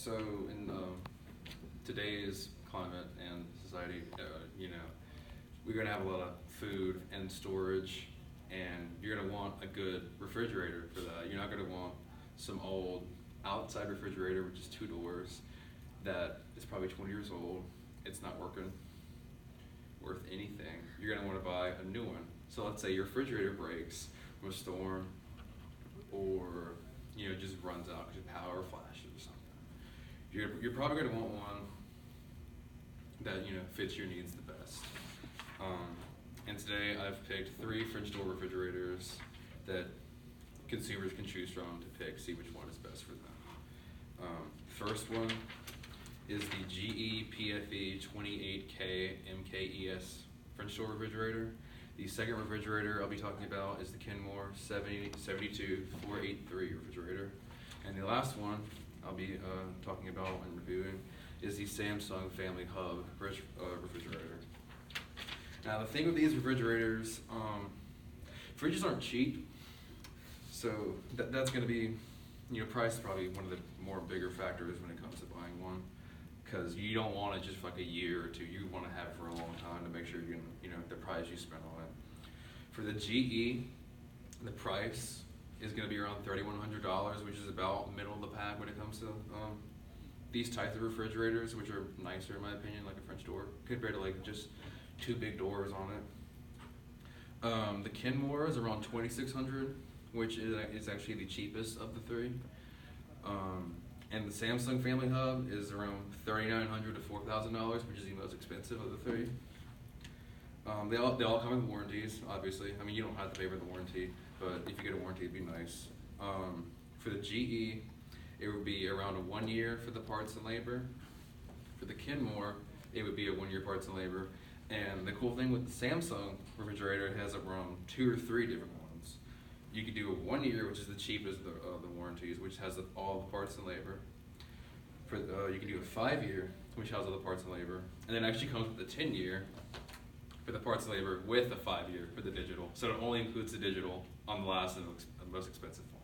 So in today's climate and society, we're gonna have a lot of food and storage, and you're gonna want a good refrigerator for that. You're not gonna want some old outside refrigerator, which is two doors, that is probably 20 years old. It's not worth anything. You're gonna want to buy a new one. So let's say your refrigerator breaks from a storm, or just runs out because power flashes or something. You're probably gonna want one that fits your needs the best. And today I've picked 3 French door refrigerators that consumers can choose from to see which one is best for them. First one is the GE PFE 28K MKES French door refrigerator. The second refrigerator I'll be talking about is the Kenmore 72483 refrigerator. And the last one I'll be talking about and reviewing is the Samsung Family Hub refrigerator. Now the thing with these refrigerators, fridges aren't cheap, so that's going to be, price is probably one of the more bigger factors when it comes to buying one, because you don't want it just for like a year or two. You want to have it for a long time to make sure you can, the price you spend on it. For the GE, the price is going to be around $3,100, which is about middle of the pack when it comes to these types of refrigerators, which are nicer in my opinion, like a French door, compared to like just 2 big doors on it. The Kenmore is around $2,600, which is actually the cheapest of the 3. And the Samsung Family Hub is around $3,900 to $4,000, which is the most expensive of the 3. They all come with warranties, obviously. I mean, you don't have to pay for the warranty, but if you get a warranty, it'd be nice. For the GE, it would be around a 1 year for the parts and labor. For the Kenmore, it would be a 1 year parts and labor. And the cool thing with the Samsung refrigerator, it has around 2 or 3 different ones. You could do a 1 year, which is the cheapest of the warranties, which has all the parts and labor. You can do a 5 year, which has all the parts and labor, and then it actually comes with a 10 year for the parts and labor with a 5 year for the digital. So it only includes the digital on the last and the most expensive one.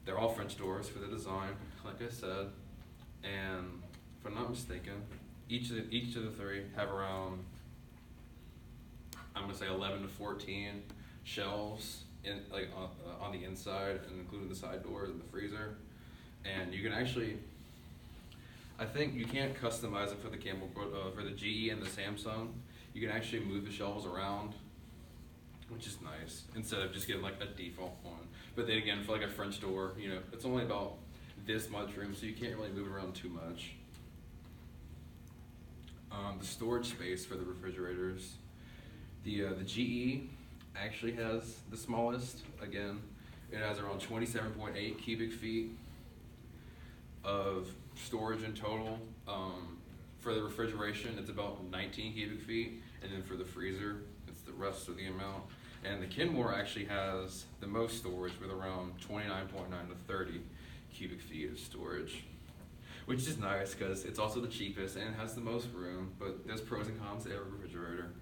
They're all French doors for the design, like I said, and if I'm not mistaken, each of the 3 have around, I'm gonna say 11 to 14 shelves on the inside, and including the side doors and the freezer. And you can actually, I think you can't customize it for the Campbell, for the GE and the Samsung. You can actually move the shelves around, which is nice, instead of just getting like a default one. But then again, for like a French door, it's only about this much room, so you can't really move it around too much. The storage space for the refrigerators, the GE actually has the smallest. Again, it has around 27.8 cubic feet of storage in total. For the refrigeration, it's about 19 cubic feet, and then for the freezer, it's the rest of the amount. And the Kenmore actually has the most storage, with around 29.9 to 30 cubic feet of storage, which is nice because it's also the cheapest and it has the most room, but there's pros and cons to every refrigerator.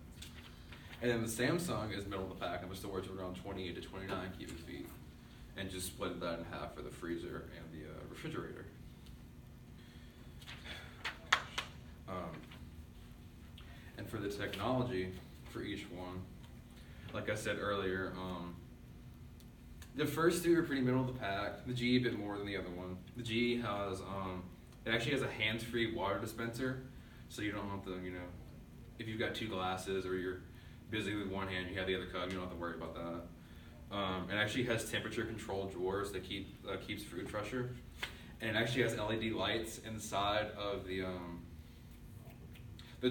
And then the Samsung is middle of the pack, and the storage of around 28 to 29 cubic feet, and just split that in half for the freezer and the refrigerator. And for the technology for each one, like I said earlier, the first 2 are pretty middle of the pack. The GE a bit more than the other one. The GE has, it actually has a hands-free water dispenser, so you don't have to, if you've got 2 glasses or you're busy with one hand, you have the other cup, you don't have to worry about that. It actually has temperature-controlled drawers that keeps food fresher, and it actually has LED lights inside of the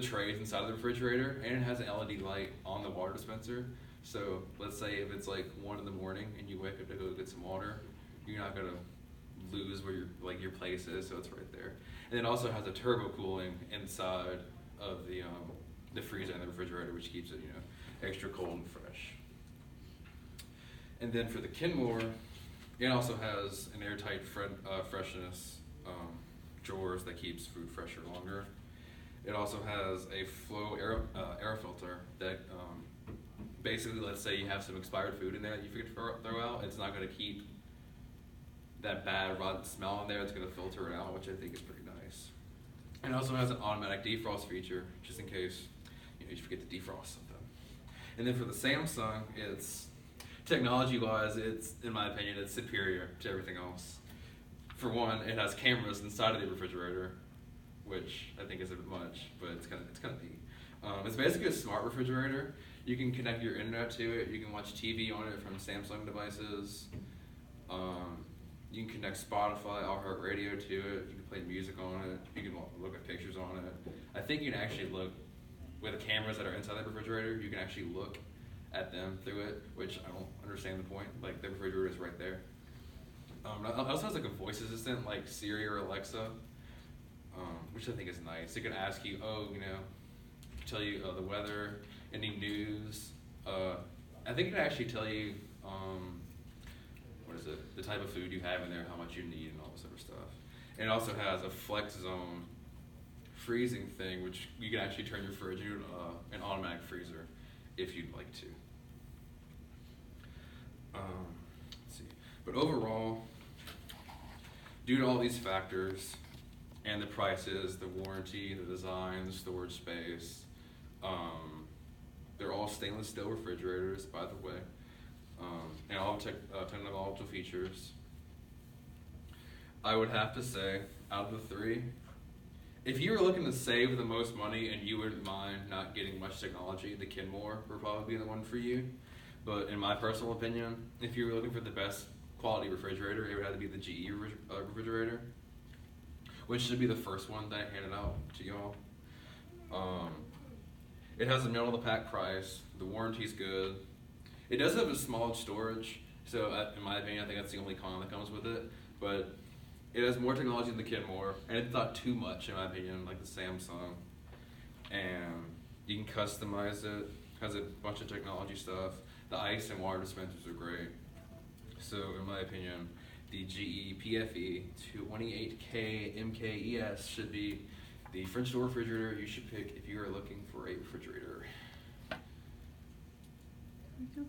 trays inside of the refrigerator, and it has an LED light on the water dispenser. So let's say if it's like 1 in the morning and you wake up to go get some water, you're not gonna lose where your place is, so it's right there. And it also has a turbo cooling inside of the freezer and the refrigerator, which keeps it extra cold and fresh. And then for the Kenmore, it also has an airtight freshness drawers that keeps food fresher longer. It also has a flow air filter that basically, let's say you have some expired food in there that you forget to throw out, it's not going to keep that bad rotten smell in there. It's going to filter it out, which I think is pretty nice. And it also has an automatic defrost feature, just in case you forget to defrost something. And then for the Samsung, it's technology-wise, it's, in my opinion, it's superior to everything else. For one, it has cameras inside of the refrigerator, which I think is a bit much, but it's kind of neat. It's basically a smart refrigerator. You can connect your internet to it. You can watch TV on it from Samsung devices. You can connect Spotify, iHeartRadio to it. You can play music on it. You can look at pictures on it. I think you can actually look, with the cameras that are inside the refrigerator, you can actually look at them through it, which I don't understand the point. Like, the refrigerator is right there. It also has like a voice assistant like Siri or Alexa, which I think is nice. It can ask you, tell you the weather, any news. I think it can actually tell you, the type of food you have in there, how much you need, and all this other stuff. And it also has a flex zone freezing thing, which you can actually turn your fridge into an automatic freezer if you'd like to. Let's see. But overall, due to all these factors and the prices, the warranty, the design, the storage space, they're all stainless steel refrigerators, by the way, and all technological features. I would have to say, out of the three, if you were looking to save the most money and you wouldn't mind not getting much technology, the Kenmore would probably be the one for you. But in my personal opinion, if you were looking for the best quality refrigerator, it would have to be the GE refrigerator, which should be the first one that I handed out to y'all. It has a middle of the pack price. The warranty's good. It does have a small storage, so in my opinion, I think that's the only con that comes with it. But it has more technology than the Kenmore, and it's not too much, in my opinion, like the Samsung. And you can customize it. Has a bunch of technology stuff. The ice and water dispensers are great. So, in my opinion, the GE PFE 28K MKES should be the French door refrigerator you should pick if you are looking for a refrigerator. There we go.